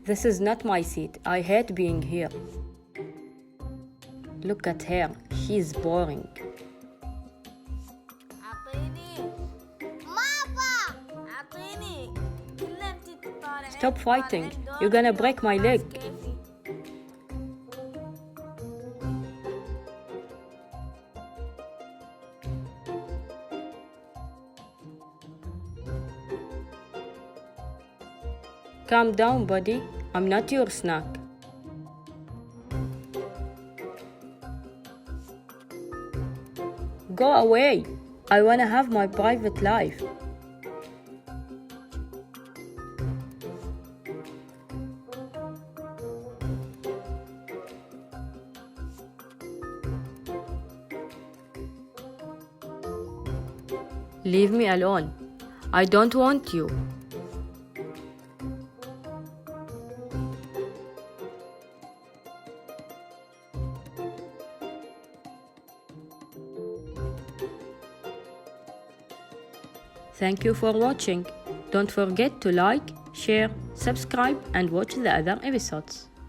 This is not my seat. I hate being here. Look at her. She's boring. Stop fighting. You're gonna break my leg. Calm down, buddy. I'm not your snack. Go away. I wanna have my private life. Leave me alone. I don't want you. Thank you for watching. Don't forget to like, share, subscribe, and watch the other episodes.